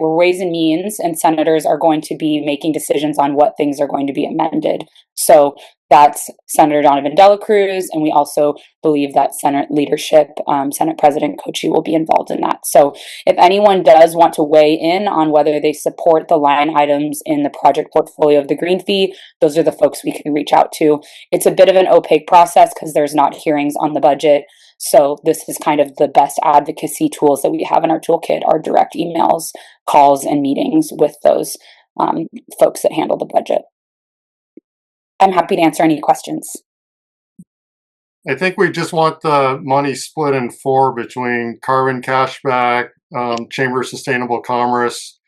I: Ways and Means and senators are going to be making decisions on what things are going to be amended. So that's Senator Donovan Dela Cruz, and we also believe that Senate leadership, Senate President Kochi will be involved in that. So if anyone does want to weigh in on whether they support the line items in the project portfolio of the green fee, those are the folks we can reach out to. It's a bit of an opaque process because there's not hearings on the budget. So this is kind of the best advocacy tools that we have in our toolkit, are direct emails, calls, and meetings with those folks that handle the budget. I'm happy to answer any questions.
A: I think we just want the money split in 4 between Carbon Cashback, Chamber of Sustainable Commerce,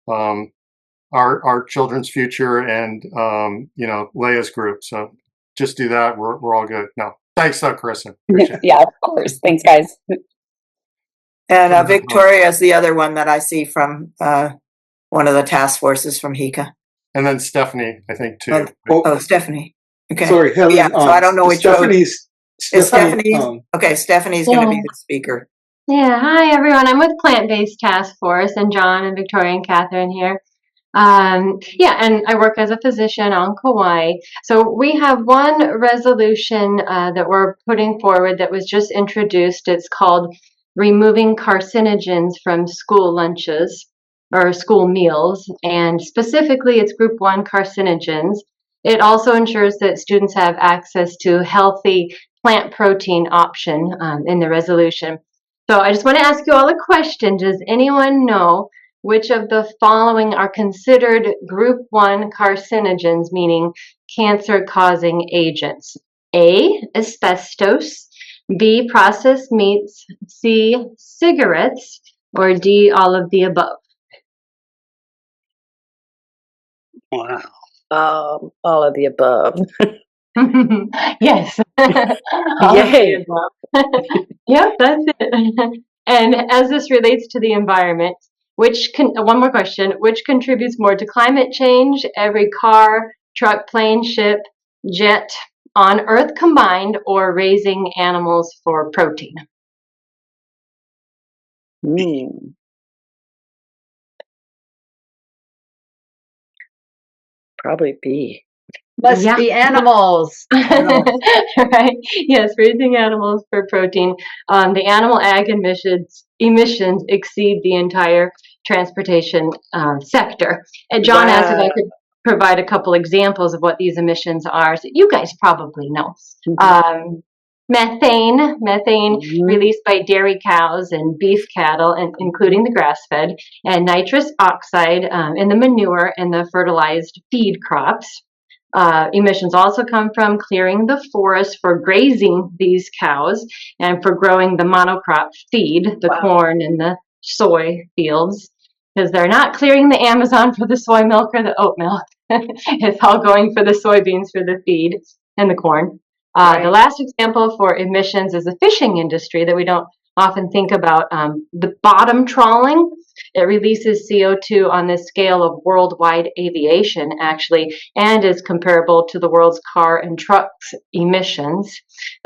A: our Children's Future, and Leah's group. So just do that. We're all good. No, thanks, though, Carissa. Appreciate it.
I: Yeah, of course. Thanks, guys.
H: And Victoria is the other one that I see from one of the task forces from HICA.
A: And then Stephanie, I think, too.
H: Oh, Stephanie. Okay.
J: Sorry, Helen.
H: Yeah, so I don't know which road.
J: Is
H: Stephanie? Okay, Stephanie's going to be the speaker.
K: Yeah, hi everyone. I'm with Plant-Based Task Force, and John and Victoria and Catherine here. Yeah, and I work as a physician on Kauai. So we have one resolution that we're putting forward that was just introduced. It's called Removing Carcinogens from School Lunches or School Meals, and specifically it's Group 1 carcinogens. It also ensures that students have access to healthy plant protein option in the resolution. So I just want to ask you all a question. Does anyone know which of the following are considered Group 1 carcinogens, meaning cancer-causing agents? A, asbestos, B, processed meats, C, cigarettes, or D, all of the above?
D: Wow.
G: All of the above.
K: Yes. All of the above. Yep, that's it. And as this relates to the environment, one more question, which contributes more to climate change? Every car, truck, plane, ship, jet on Earth combined, or raising animals for protein?
G: Probably B.
B: Must be animals.
K: Right. Yes, raising animals for protein. The animal ag emissions exceed the entire transportation sector. And John asked if I could provide a couple examples of what these emissions are. So you guys probably know. Methane released by dairy cows and beef cattle, and including the grass-fed, and nitrous oxide in the manure and the fertilized feed crops. Emissions also come from clearing the forest for grazing these cows and for growing the monocrop feed, the corn and the soy fields, because they're not clearing the Amazon for the soy milk or the oat milk. It's all going for the soybeans for the feed and the corn. The last example for emissions is the fishing industry that we don't often think about. The bottom trawling, it releases CO2 on the scale of worldwide aviation, actually, and is comparable to the world's car and trucks emissions.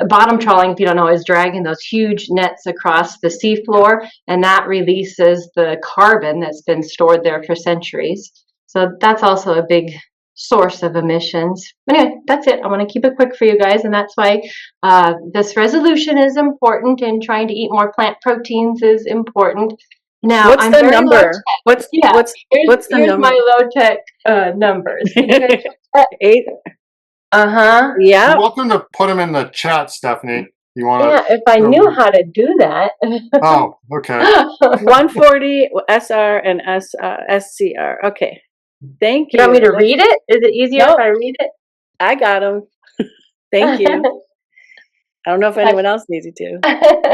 K: Bottom trawling, if you don't know, is dragging those huge nets across the seafloor, and that releases the carbon that's been stored there for centuries. So that's also a big source of emissions. Anyway, that's it. I want to keep it quick for you guys, and that's why this resolution is important, and trying to eat more plant proteins is important. Now,
G: what's the number? What's the
K: here's
G: number?
K: my low tech numbers.
G: 8.
K: Yeah.
A: You're welcome to put them in the chat, Stephanie. You want to?
K: Yeah, if I knew how to do that.
A: Oh, okay.
G: 140 SR and SCR. Okay. Thank you.
K: You want me to read it? Is it easier if I read it?
G: I got them. Thank you. I don't know if anyone else needs it to.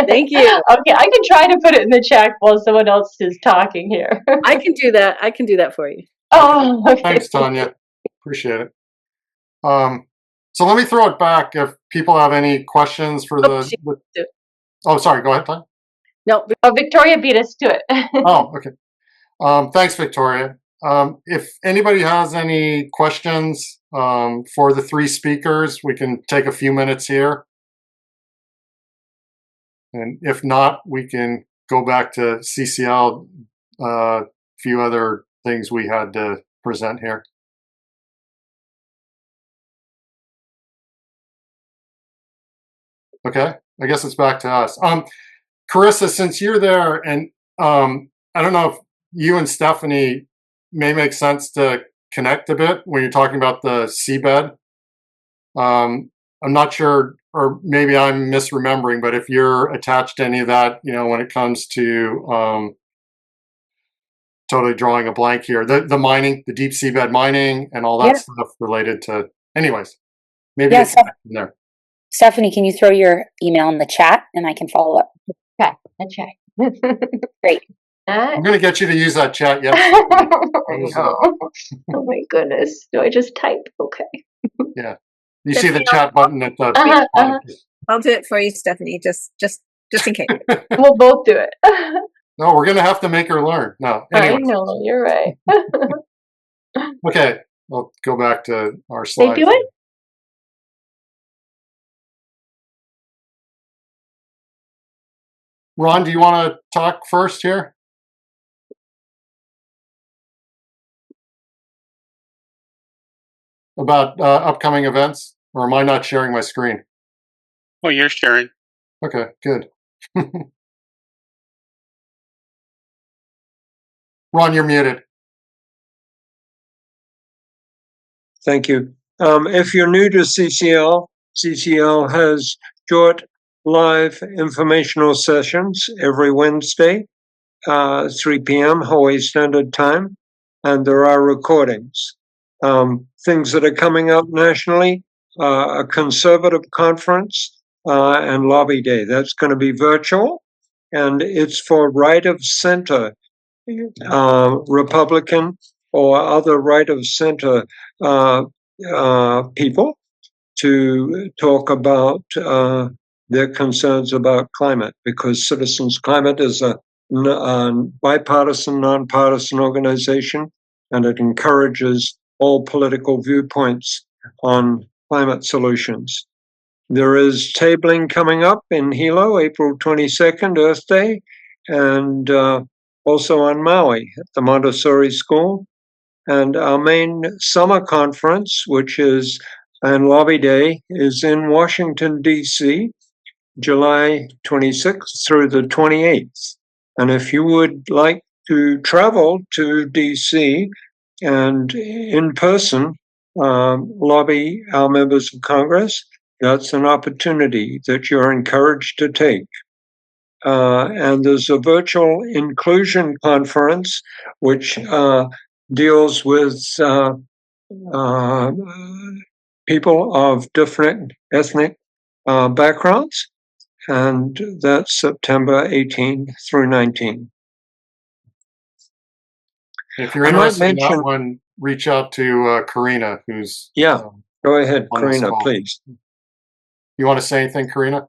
G: Thank you.
K: Okay, I can try to put it in the chat while someone else is talking here.
G: I can do that. I can do that for you.
K: Oh, okay.
A: Thanks, Tanya. Appreciate it. So let me throw it back if people have any questions for Oh, sorry. Go ahead, Tanya.
G: No.
K: Oh, Victoria beat us to it.
A: Oh, okay. Thanks, Victoria. If anybody has any questions for the three speakers, we can take a few minutes here. And if not, we can go back to CCL, a few other things we had to present here. Okay, I guess it's back to us. Carissa, since you're there, and I don't know if you and Stephanie may make sense to connect a bit when you're talking about the seabed. I'm not sure, or maybe I'm misremembering, but if you're attached to any of that, when it comes to totally drawing a blank here, the mining, the deep seabed mining and all that stuff related to, anyways, maybe it's in there.
I: Stephanie, can you throw your email in the chat and I can follow up?
K: Okay, I'll check.
I: Great.
A: I'm going to get you to use that chat. Yes.
K: Oh my goodness. Do I just type? Okay.
A: Yeah. You see the chat button at the bottom.
J: I'll do it for you, Stephanie, just in case.
K: We'll both do it.
A: No, we're gonna have to make her learn. No, anyway.
K: I know, you're right.
A: Okay, I'll go back to our
K: They
A: slides.
K: do it?
A: Ron, do you want to talk first here? About upcoming events? Or am I not sharing my screen?
D: Oh, you're sharing.
A: Okay, good. Ron, you're muted.
C: Thank you. If you're new to CCL, CCL has short live informational sessions every Wednesday, 3 p.m. Hawaii Standard Time, and there are recordings. Things that are coming up nationally, a conservative conference and lobby day. That's going to be virtual, and it's for right of center Republican or other right of center people to talk about their concerns about climate, because Citizens Climate is a bipartisan, nonpartisan organization, and it encourages all political viewpoints on climate solutions. There is tabling coming up in Hilo, April 22nd, Earth Day, and also on Maui at the Montessori School. And our main summer conference, which is and Lobby Day, is in Washington, D.C., July 26th through the 28th. And if you would like to travel to D.C. and in person lobby our members of Congress, that's an opportunity that you're encouraged to take. And there's a virtual inclusion conference, which deals with people of different ethnic backgrounds, and that's September 18 through 19.
A: If you're interested in that one, reach out to Karina, who's...
C: Yeah, go ahead, Karina, please.
A: You want to say anything, Karina?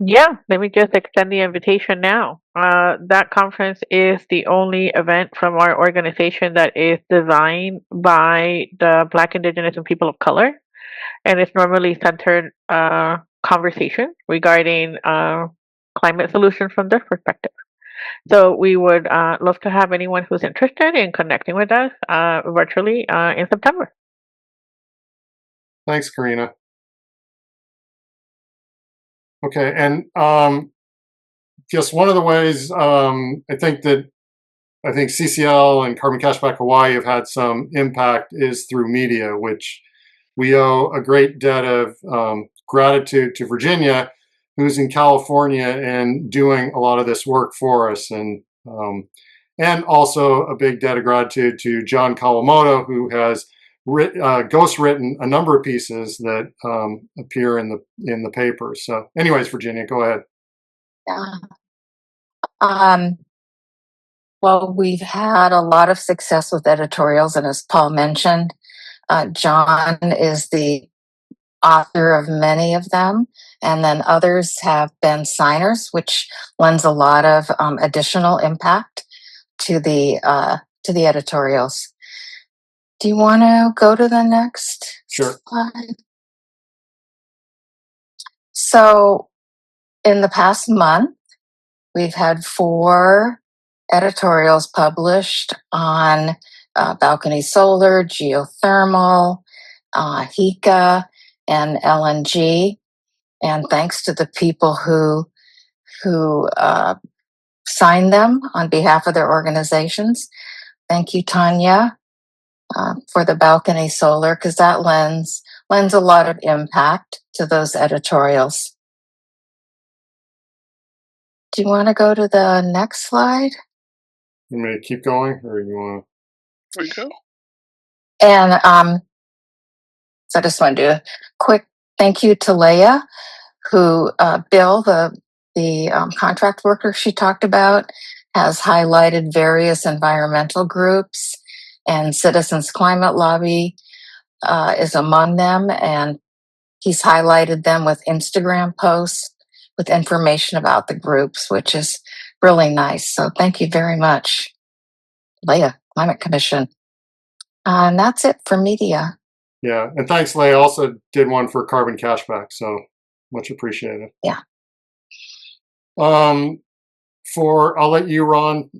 L: Yeah, let me just extend the invitation now. That conference is the only event from our organization that is designed by the Black, Indigenous, and people of color, and it's normally centered conversation regarding climate solutions from their perspective. So we would love to have anyone who's interested in connecting with us virtually in September.
A: Thanks, Karina. Okay, and just one of the ways I think CCL and Carbon Cashback Hawaii have had some impact is through media, which we owe a great debt of gratitude to Virginia, who's in California and doing a lot of this work for us, and also a big debt of gratitude to John Kawamoto, who has ghostwritten a number of pieces that appear in the paper. So, anyways, Virginia, go ahead.
M: Yeah. Well, we've had a lot of success with editorials, and as Paul mentioned, John is the author of many of them, and then others have been signers, which lends a lot of additional impact to the editorials. Do you want to go to the next slide? So, in the past month, we've had 4 editorials published on balcony solar, geothermal, HECA, and LNG. And thanks to the people who signed them on behalf of their organizations. Thank you, Tanya, for the balcony solar, because that lends a lot of impact to those editorials. Do you want to go to the next slide?
A: You want me to keep going, or you want
D: to? We go.
M: And so I just want to do a quick thank you to Leah, who Bill, the contract worker she talked about, has highlighted various environmental groups and Citizens Climate Lobby is among them, and he's highlighted them with Instagram posts with information about the groups, which is really nice. So thank you very much, Leah, Climate Commission. And that's it for media.
A: Yeah, and thanks, Leah. Also did one for Carbon Cashback, so much appreciated.
M: Yeah.
A: I'll let you, Ron,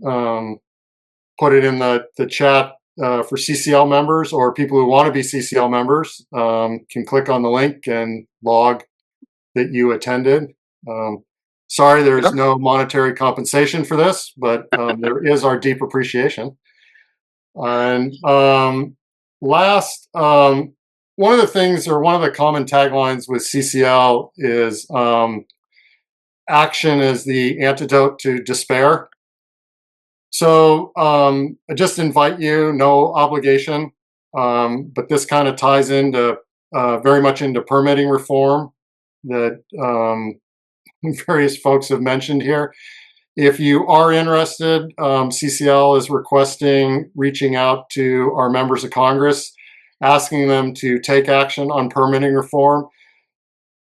A: put it in the chat for CCL members, or people who want to be CCL members can click on the link and log that you attended. Sorry, there's no monetary compensation for this, but there is our deep appreciation. And last, one of the things, or one of the common taglines with CCL is action is the antidote to despair. So I just invite you, no obligation, but this kind of ties into very much into permitting reform that various folks have mentioned here. If you are interested, CCL is reaching out to our members of Congress, asking them to take action on permitting reform.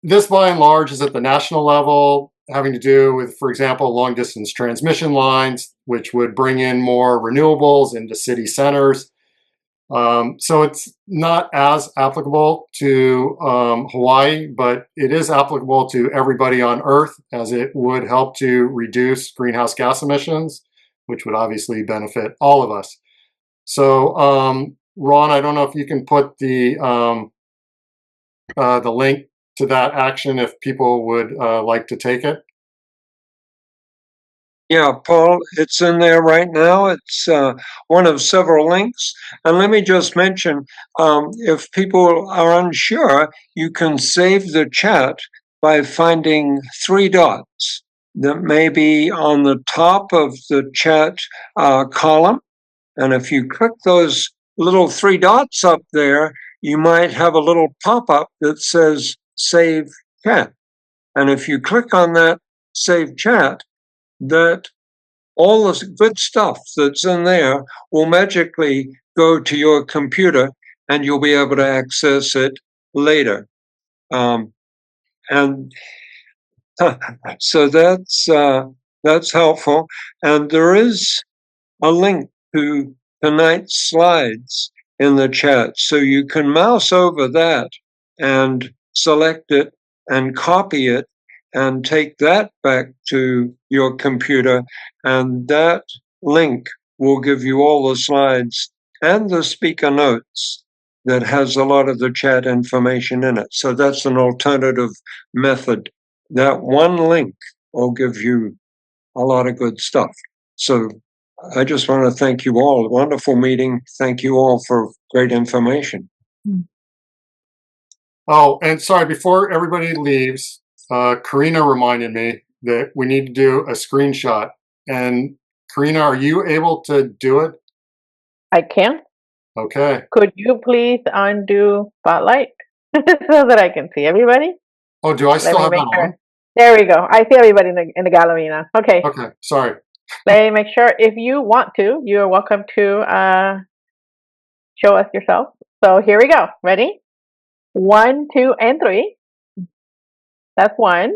A: This, by and large, is at the national level, having to do with, for example, long-distance transmission lines, which would bring in more renewables into city centers. So it's not as applicable to Hawaii, but it is applicable to everybody on Earth, as it would help to reduce greenhouse gas emissions, which would obviously benefit all of us. So, Ron, I don't know if you can put the link to that action if people would like to take it.
C: Yeah, Paul, it's in there right now. It's one of several links. And let me just mention, if people are unsure, you can save the chat by finding 3 dots that may be on the top of the chat column. And if you click those little 3 dots up there, you might have a little pop-up that says Save Chat. And if you click on that Save Chat, that all the good stuff that's in there will magically go to your computer and you'll be able to access it later. And so that's helpful. And there is a link to tonight's slides in the chat. So you can mouse over that and select it and copy it and take that back to your computer, and that link will give you all the slides and the speaker notes that has a lot of the chat information in it. So that's an alternative method. That one link will give you a lot of good stuff. So I just want to thank you all. Wonderful meeting. Thank you all for great information.
A: Oh, and sorry, before everybody leaves, Karina reminded me that we need to do a screenshot. And Karina, are you able to do it?
L: I can.
A: Okay.
L: Could you please undo Spotlight so that I can see everybody?
A: Oh, do I still have that on?
L: There we go. I see everybody in the gallery now. Okay.
A: Okay, sorry.
L: Let me make sure. If you want to, you're welcome to show us yourself. So here we go. Ready? 1, 2, and 3. That's 1.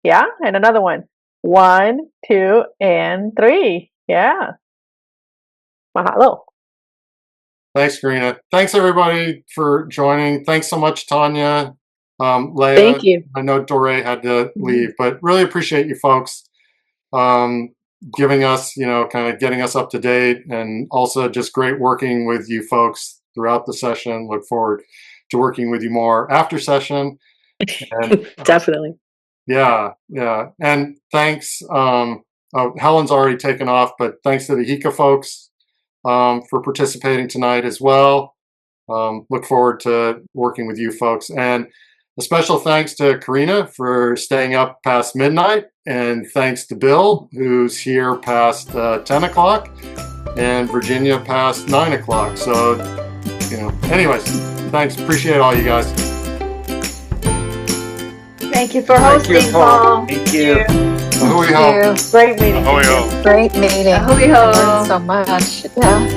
L: Yeah, and another one. 1, 2, and 3. Yeah. Mahalo.
A: Thanks, Karina. Thanks, everybody, for joining. Thanks so much, Tanya. Leah,
G: Thank you.
A: I know Doorae had to leave, but really appreciate you folks giving us, kind of getting us up to date, and also just great working with you folks throughout the session. Look forward to working with you more after session. And,
G: Definitely.
A: Yeah. And thanks. Helen's already taken off, but thanks to the HICA folks for participating tonight as well. Look forward to working with you folks. And a special thanks to Karina for staying up past midnight. And thanks to Bill, who's here past 10 o'clock, and Virginia past 9 o'clock. So, anyways, thanks. Appreciate all you guys.
B: Thank you for hosting, Paul.
C: Thank you.
A: Ahui ho.
B: Great meeting.
D: Oh, yeah.
M: Great meeting.
B: Ahui ho.
M: I learned so much. Yeah.